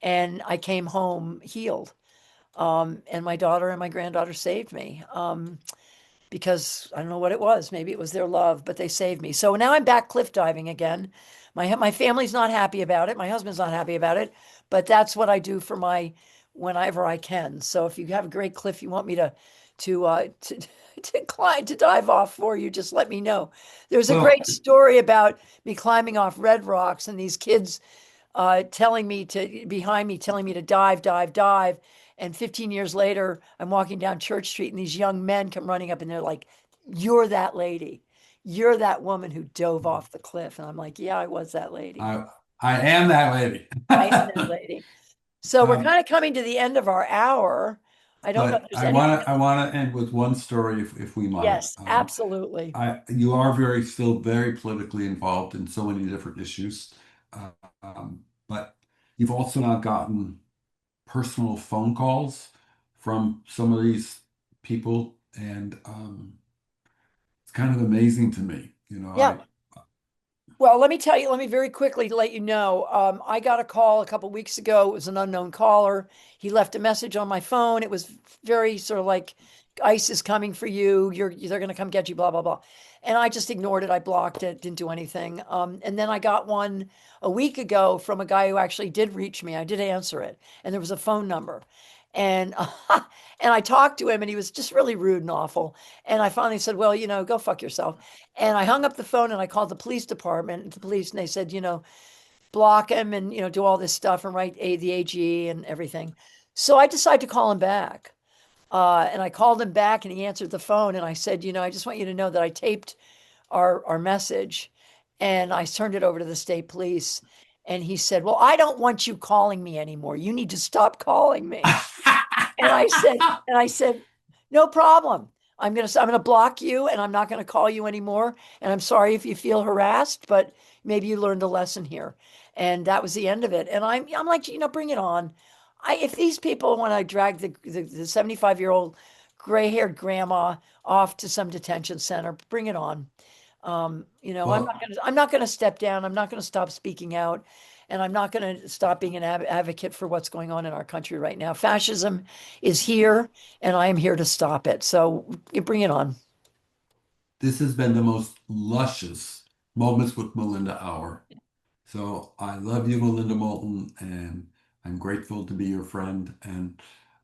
And I came home healed. And my daughter and my granddaughter saved me because I don't know what it was. Maybe it was their love, but they saved me. So now I'm back cliff diving again. My family's not happy about it. My husband's not happy about it, but that's what I do for my whenever I can. So if you have a great cliff you want me to to climb to dive off for you, just let me know. There's a Well, great story about me climbing off red rocks and these kids behind me telling me to dive, dive, dive. And 15 years later, I'm walking down Church Street and these young men come running up and they're like, you're that lady. You're that woman who dove off the cliff. And I'm like, yeah, I was that lady. I I am that lady. I am that lady. So we're Um, kind of coming to the end of our hour. I don't know if but there's anything else. I want to end with one story if we might. Yes, absolutely. You are still very politically involved in so many different issues, uh, but you've also now gotten personal phone calls from some of these people, and it's kind of amazing to me. Yeah. Well, let me tell you, let me very quickly let you know. I got a call a couple weeks ago. It was an unknown caller. He left a message on my phone. It was very sort of like, ICE is coming for you. They're going to come get you, blah, blah, blah. And I just ignored it. I blocked it, didn't do anything. And then I got one a week ago from a guy who actually did reach me. I did answer it, and there was a phone number. And and I talked to him, and he was just really rude and awful. And I finally said, "Well, go fuck yourself." And I hung up the phone and I called the police department, the police, and they said, block him and, do all this stuff and write the AG and everything. So I decided to call him back. And I called him back and he answered the phone. And I said, I just want you to know that I taped our message and I turned it over to the state police. And he said, well, I don't want you calling me anymore. You need to stop calling me. And I said, no problem. I'm gonna block you and I'm not gonna call you anymore. And I'm sorry if you feel harassed, but maybe you learned a lesson here. And that was the end of it. And I'm like, bring it on. If these people want to drag the 75-year-old gray-haired grandma off to some detention center, bring it on. Well, I'm not gonna step down. I'm not gonna stop speaking out. And I'm not going to stop being an advocate for what's going on in our country right now. Fascism is here, and I am here to stop it. So you bring it on. this has been the most luscious Moments with Melinda hour. So I love you, Melinda Moulton, and I'm grateful to be your friend. And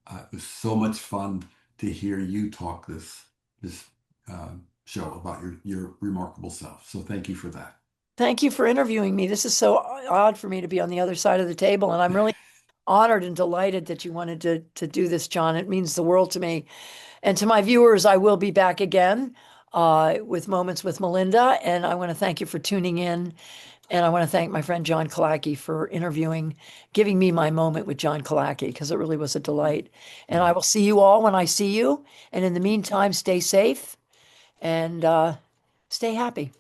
it was so much fun to hear you talk this uh, show about your remarkable self. So thank you for that. Thank you for interviewing me. This is so odd for me to be on the other side of the table, and I'm really honored and delighted that you wanted to do this, John. It means the world to me. And to my viewers, I will be back again with Moments with Melinda, and I want to thank you for tuning in. And I want to thank my friend John Killacky for giving me my moment with John Killacky, because it really was a delight. And I will see you all when I see you. And in the meantime, stay safe and stay happy.